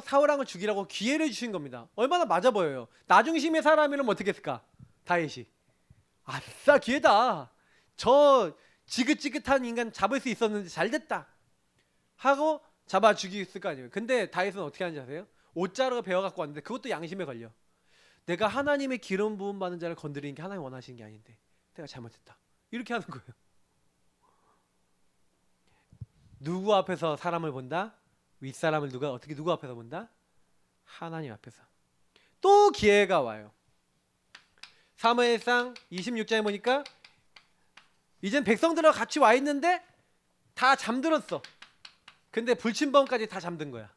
사울 왕을 죽이라고 기회를 주신 겁니다. 얼마나 맞아 보여요. 나중심의 사람이라면 어떻게 했을까? 다윗이 아싸 기회다. 저 지긋지긋한 인간 잡을 수 있었는데 잘됐다 하고 잡아 죽였을 거 아니에요. 근데 다윗은 어떻게 하는지 아세요? 옷자루가 베어갖고 왔는데 그것도 양심에 걸려. 내가 하나님의 기름 부음 받는 자를 건드리는 게 하나님 원하시는 게 아닌데 내가 잘못했다. 이렇게 하는 거예요. 누구 앞에서 사람을 본다? 윗사람을 누구 앞에서 본다? 하나님 앞에서. 또 기회가 와요. 사무엘상 26장에 보니까 이젠 백성들하고 같이 와 있는데 다 잠들었어. 근데 불침번까지 다 잠든 거야.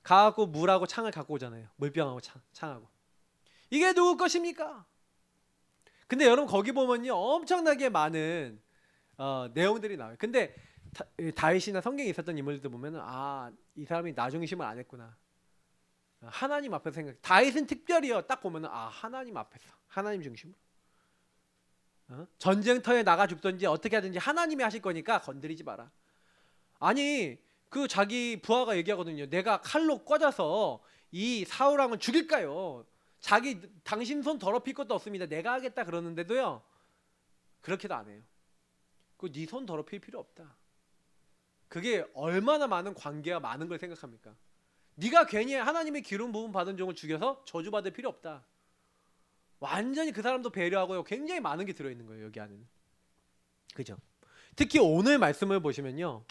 가갖고 물하고 창을 갖고 오잖아요. 물병하고 창하고. 이게 누구 것입니까? 근데 여러분 거기 보면요 엄청나게 많은 내용들이 나와요. 근데 다윗이나 성경에 있었던 인물들 보면은 이 사람이 나 중심을 안 했구나. 하나님 앞에서 생각. 다윗은 특별히요 딱 보면은 하나님 앞에서 하나님 중심으로. 전쟁터에 나가 죽든지 어떻게 하든지 하나님이 하실 거니까 건드리지 마라. 아니 그 자기 부하가 얘기하거든요. 내가 칼로 꽂아서 이 사울 왕을 죽일까요? 당신 손 더럽힐 것도 없습니다. 내가 하겠다 그러는데도요 그렇게도 안 해요. 그 네 손 더럽힐 필요 없다. 그게 얼마나 많은 관계가 많은 걸 생각합니까? 네가 괜히 하나님의 기름 부음 받은 종을 죽여서 저주받을 필요 없다. 완전히 그 사람도 배려하고요. 굉장히 많은 게 들어있는 거예요 여기 안에는. 그죠? 특히 오늘 말씀을 보시면요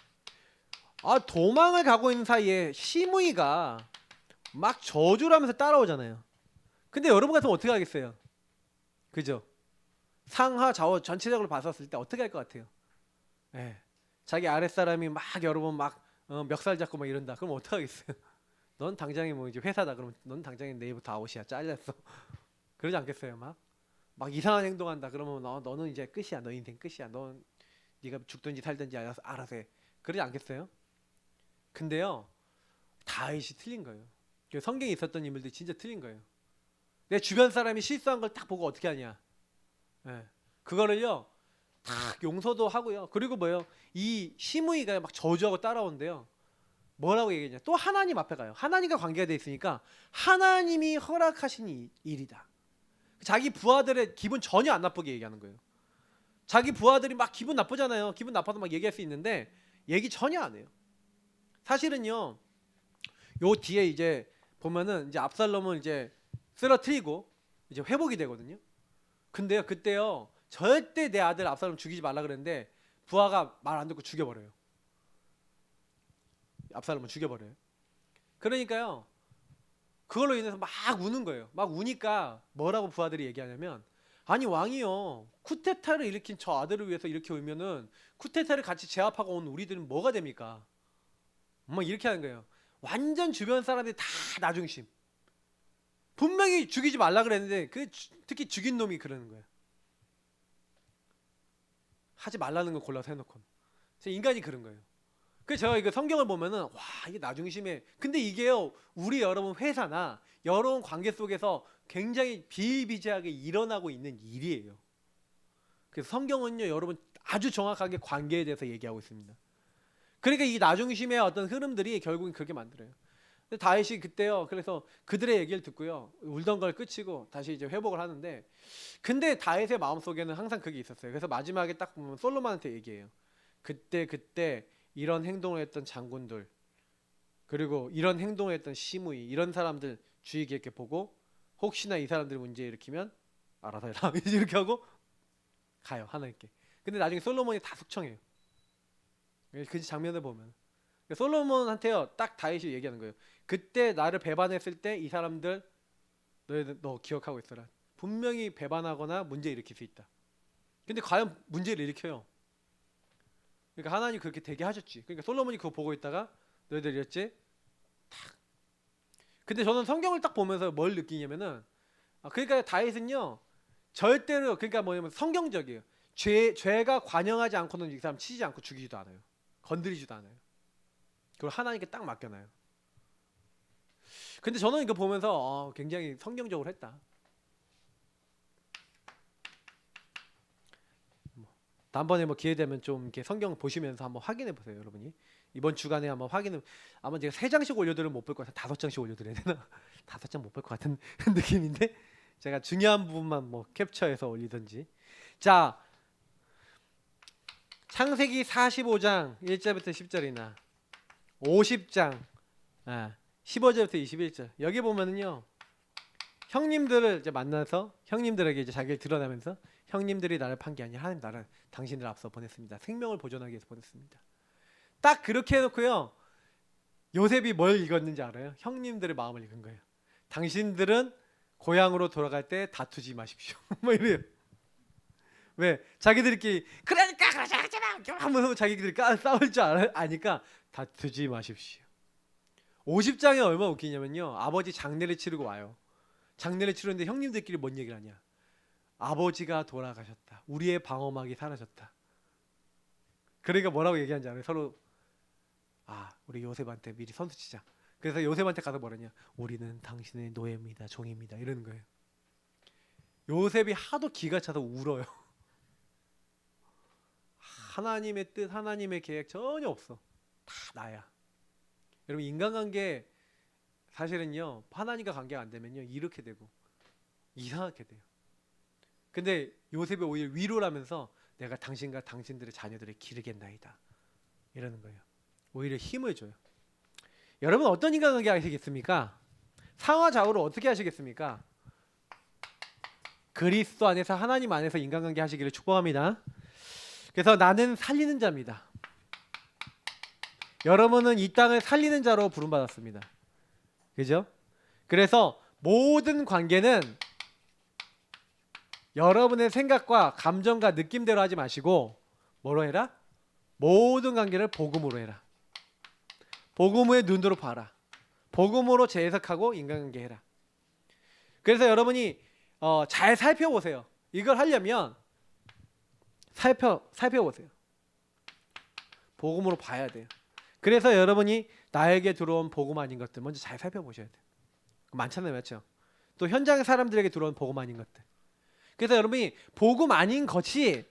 도망을 가고 있는 사이에 시므이가 막 저주를 하면서 따라오잖아요. 근데 여러분 같으면 어떻게 하겠어요? 그죠? 상하 좌우 전체적으로 봤었을 때 어떻게 할 것 같아요? 자기 아랫사람이 막 여러분 막 멱살 잡고 막 이런다. 그럼 어떻게 하겠어요? 넌 당장에 뭐 이제 회사다. 그러면 넌 당장에 내일부터 아웃이야. 잘렸어. 그러지 않겠어요? 막 이상한 행동한다. 그러면 너는 이제 끝이야. 너 인생 끝이야. 네가 죽든지 살든지 알아서 해. 그러지 않겠어요? 근데요 다윗이 틀린 거예요. 성경에 있었던 인물들이 진짜 틀린 거예요. 내 주변 사람이 실수한 걸 딱 보고 어떻게 하냐. 그거를요 딱 용서도 하고요. 그리고 뭐예요? 이 시므이가 막 저주하고 따라오는데요. 뭐라고 얘기했냐? 또 하나님 앞에 가요. 하나님과 관계가 돼 있으니까 하나님이 허락하신 일이다. 자기 부하들의 기분 전혀 안 나쁘게 얘기하는 거예요. 자기 부하들이 막 기분 나쁘잖아요. 기분 나빠서 막 얘기할 수 있는데 얘기 전혀 안 해요. 사실은요. 요 뒤에 이제 보면은 이제 압살롬을 이제 쓰러뜨리고 이제 회복이 되거든요. 근데요 그때요 절대 내 아들 압살롬 죽이지 말라 그랬는데 부하가 말 안 듣고 죽여버려요. 압살롬을 죽여버려요. 그러니까요 그걸로 인해서 막 우는 거예요. 막 우니까 뭐라고 부하들이 얘기하냐면 아니 왕이요 쿠데타를 일으킨 저 아들을 위해서 이렇게 울면은 쿠데타를 같이 제압하고 온 우리들은 뭐가 됩니까? 막 이렇게 하는 거예요. 완전 주변 사람들이 다 나중심. 분명히 죽이지 말라 그랬는데 특히 죽인 놈이 그러는 거예요. 하지 말라는 거 골라서 해놓고. 인간이 그런 거예요. 그래서 제가 이거 성경을 보면은 와 이게 나중심에 근데 이게요 우리 여러분 회사나 여러분 관계 속에서 굉장히 비일비재하게 일어나고 있는 일이에요. 그래서 성경은요 여러분 아주 정확하게 관계에 대해서 얘기하고 있습니다. 그러니까 이 나중심의 어떤 흐름들이 결국은 그렇게 만들어요. 근데 다윗이 그때요 그래서 그들의 얘기를 듣고요 울던 걸 끝이고 다시 이제 회복을 하는데 근데 다윗의 마음속에는 항상 그게 있었어요. 그래서 마지막에 딱 보면 솔로몬한테 얘기해요. 그때 이런 행동을 했던 장군들 그리고 이런 행동을 했던 시므이 이런 사람들 주의 깊게 보고 혹시나 이 사람들이 문제 일으키면 알아서 해라 이렇게 하고 가요 하나님께. 근데 나중에 솔로몬이 다 숙청해요. 그 장면을 보면 솔로몬한테요 딱 다윗이 얘기하는 거예요. 그때 나를 배반했을 때 이 사람들 너 기억하고 있어라. 분명히 배반하거나 문제 일으킬 수 있다. 근데 과연 문제를 일으켜요. 그러니까 하나님 그렇게 되게 하셨지. 그러니까 솔로몬이 그거 보고 있다가 너희들 이랬지? 탁. 근데 저는 성경을 딱 보면서 뭘 느끼냐면은 그러니까 다윗은요 절대로 그러니까 뭐냐면 성경적이에요. 죄가 관영하지 않고는 이 사람 치지 않고 죽이지도 않아요. 건드리지도 않아요. 그걸 하나님께 딱 맡겨놔요. 근데 저는 이거 보면서 굉장히 성경적으로 했다. 다음번에 뭐 기회 되면 좀 이렇게 성경 보시면서 한번 확인해 보세요, 여러분이. 이번 주간에 한번 확인해. 아마 제가 3장씩 올려드리면 못 볼 것 같아. 5장씩 올려드려야 되나? 5장 못 볼 것 같은 느낌인데 제가 중요한 부분만 뭐 캡처해서 올리든지. 자, 창세기 45장 1절부터 10절이나 50장 15절부터 21절 여기 보면은요 형님들을 이제 만나서 형님들에게 이제 자기를 드러내면서 형님들이 나를 판 게 아니라 하나님 나를 당신들 앞서 보냈습니다. 생명을 보존하기 위해서 보냈습니다. 딱 그렇게 해놓고요 요셉이 뭘 읽었는지 알아요? 형님들의 마음을 읽은 거예요. 당신들은 고향으로 돌아갈 때 다투지 마십시오. 뭐 이래요. 왜? 자기들끼리 그러니까 그러잖아 하면서 자기들이 싸울 줄 아니까 다투지 마십시오. 50장에 얼마나 웃기냐면요 아버지 장례를 치르고 와요. 장례를 치르는데 형님들끼리 뭔 얘기를 하냐. 아버지가 돌아가셨다. 우리의 방어막이 사라졌다. 그러니까 뭐라고 얘기하는지 알아요? 서로 우리 요셉한테 미리 선수 치자. 그래서 요셉한테 가서 뭐라냐. 우리는 당신의 노예입니다. 종입니다. 이러는 거예요. 요셉이 하도 기가 차서 울어요. 하나님의 뜻, 하나님의 계획 전혀 없어. 다 나야. 여러분 인간관계 사실은요 하나님과 관계가 안 되면요 이렇게 되고 이상하게 돼요. 근데 요셉이 오히려 위로를 하면서 내가 당신과 당신들의 자녀들을 기르겠나이다 이러는 거예요. 오히려 힘을 줘요. 여러분 어떤 인간관계 하시겠습니까? 상하좌우로 어떻게 하시겠습니까? 그리스도 안에서 하나님 안에서 인간관계 하시기를 축복합니다. 그래서 나는 살리는 자입니다. 여러분은 이 땅을 살리는 자로 부름받았습니다. 그죠? 그래서 모든 관계는 여러분의 생각과 감정과 느낌대로 하지 마시고 뭐로 해라? 모든 관계를 복음으로 해라. 복음의 눈으로 봐라. 복음으로 재해석하고 인간관계 해라. 그래서 여러분이 잘 살펴보세요. 이걸 하려면 살펴보세요. 복음으로 봐야 돼요. 그래서 여러분이 나에게 들어온 복음 아닌 것들 먼저 잘 살펴보셔야 돼요. 많잖아요, 맞죠? 또 현장의 사람들에게 들어온 복음 아닌 것들. 그래서 여러분이 복음 아닌 것이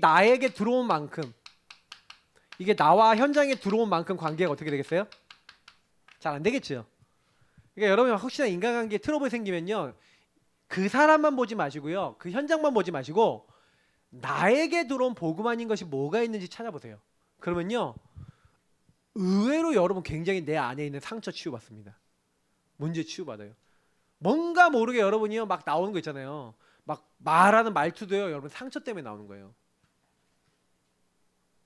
나에게 들어온 만큼 이게 나와 현장에 들어온 만큼 관계가 어떻게 되겠어요? 잘 안 되겠죠. 그러니까 여러분 혹시나 인간관계에 트러블이 생기면요 그 사람만 보지 마시고요 그 현장만 보지 마시고 나에게 들어온 복음 아닌 것이 뭐가 있는지 찾아보세요. 그러면요 의외로 여러분 굉장히 내 안에 있는 상처 치유받습니다. 문제 치유받아요. 뭔가 모르게 여러분이요 막 나오는 거 있잖아요. 막 말하는 말투도요 여러분 상처 때문에 나오는 거예요.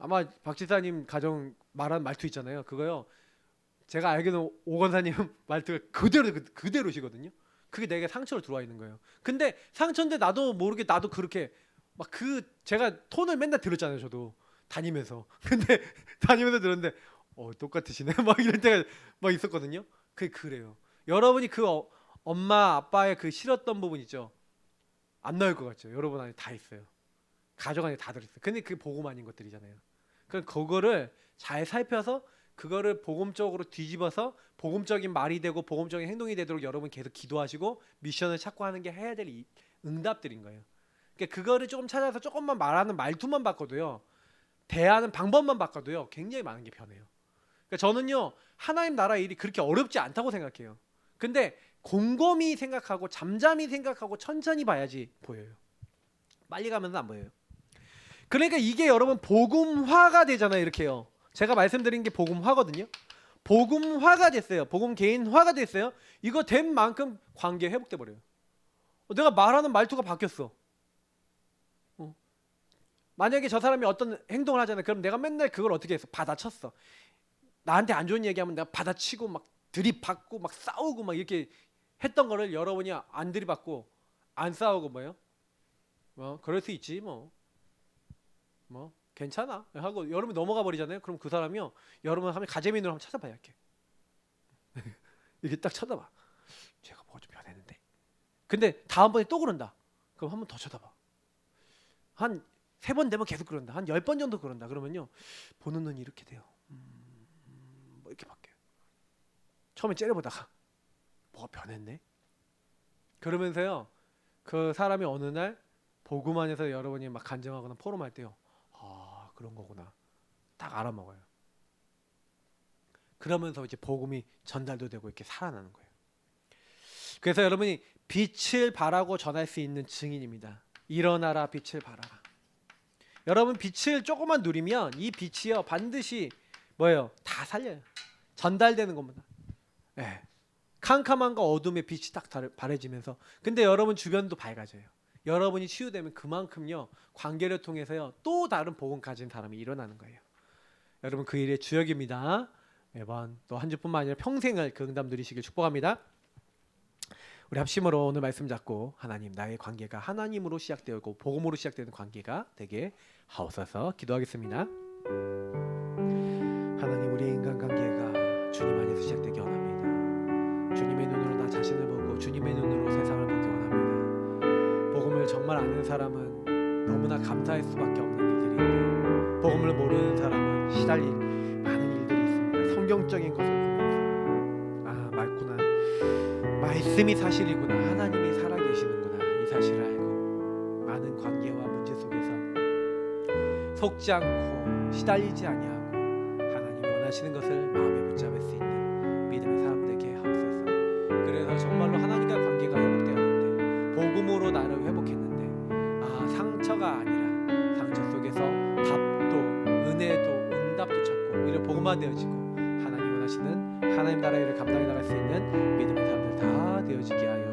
아마 박 지사님 가정 말하는 말투 있잖아요. 그거요 제가 알기로는 오건사님 말투가 그대로시거든요. 그게 내게 상처로 들어와 있는 거예요. 근데 상처인데 나도 모르게 나도 그렇게 막 제가 톤을 맨날 들었잖아요. 저도 다니면서. 근데 다니면서 들었는데 똑같으시네. 막 이럴 때가 막 있었거든요. 그래요. 여러분이 엄마 아빠의 그 싫었던 부분 있죠. 안 나올 것 같죠. 여러분 안에 다 있어요. 가족 안에 다 들어있어요. 근데 그게 복음 아닌 것들이잖아요. 그럼 그거를 잘 살펴서 그거를 복음적으로 뒤집어서 복음적인 말이 되고 복음적인 행동이 되도록 여러분 계속 기도하시고 미션을 찾고 하는 게 해야 될 응답들인 거예요. 그러니까 그거를 조금 찾아서 조금만 말하는 말투만 바꿔도요. 대하는 방법만 바꿔도요. 굉장히 많은 게 변해요. 그러니까 저는요. 하나님 나라 일이 그렇게 어렵지 않다고 생각해요. 근데 곰곰이 생각하고 잠잠히 생각하고 천천히 봐야지 보여요. 빨리 가면서 안 보여요. 그러니까 이게 여러분 복음화가 되잖아요. 이렇게요. 제가 말씀드린 게 복음화거든요. 복음화가 됐어요. 복음 개인화가 됐어요. 이거 된 만큼 관계 회복돼 버려요. 내가 말하는 말투가 바뀌었어. 만약에 저 사람이 어떤 행동을 하잖아요. 그럼 내가 맨날 그걸 어떻게 해서 받아쳤어. 나한테 안 좋은 얘기하면 내가 받아치고 막 들이받고 막 싸우고 막 이렇게 했던 거를 여러분이 안 들이받고 안 싸우고 뭐요? 뭐 그럴 수 있지 뭐 괜찮아 하고 여러분이 넘어가 버리잖아요. 그럼 그 사람이요 여러분 하면 가재민으로 한번 찾아봐요. 이렇게 딱 쳐다봐. 제가 뭐가 좀 변했는데. 근데 다음번에 또 그런다. 그럼 한 번 더 쳐다봐. 한 3번 되면 계속 그런다. 한 10번 정도 그런다. 그러면요 보는 눈이 이렇게 돼요. 뭐 이렇게 바뀌어요. 처음에 째려보다가 뭐가 변했네. 그러면서요 그 사람이 어느 날 복음 안에서 여러분이 막 간증하거나 포럼할 때요. 아 그런 거구나. 딱 알아먹어요. 그러면서 이제 복음이 전달도 되고 이렇게 살아나는 거예요. 그래서 여러분이 빛을 발하고 전할 수 있는 증인입니다. 일어나라 빛을 발하라. 여러분 빛을 조금만 누리면 이 빛이요 반드시 뭐예요? 다 살려요. 전달되는 겁니다. 네. 캄캄함과 어둠의 빛이 딱 바래지면서 근데 여러분 주변도 밝아져요. 여러분이 치유되면 그만큼요 관계를 통해서요 또 다른 복음 가진 사람이 일어나는 거예요. 여러분 그 일의 주역입니다. 매번 또 한 주뿐만 아니라 평생을 그 응답 누리시길 축복합니다. 우리 합심으로 오늘 말씀 잡고 하나님 나의 관계가 하나님으로 시작되고 복음으로 시작되는 관계가 되게 하옵소서 기도하겠습니다. 하나님 우리의 인간관계가 주님 안에서 시작되기 원합니다. 주님의 눈으로 나 자신을 보고 주님의 눈으로 세상을 보기 원합니다. 복음을 정말 아는 사람은 너무나 감사할 수밖에 없는 일들이 있는데 복음을 모르는 사람은 시달릴 많은 일들이 있습니다. 성경적인 것을 보면서 아 맞구나. 말씀이 사실이구나. 하나님이 살아계시는구나. 이 사실을 알고 많은 관계와 문제 속에서 속지 않고 시달리지 아니하고 하나님이 원하시는 것을 마음에 붙잡을 수 있는 믿음의 사람 되게 하옵소서. 그래서 정말로 하나님과 관계가 회복되었는데 복음으로 나를 회복했는데 아 상처가 아니라 상처 속에서 답도 은혜도 응답도 찾고 이를 복음화되어지고 하나님 원하시는 하나님 나라의 일을 감당해 나갈 수 있는 믿음의 사람들 다 되어지게 하여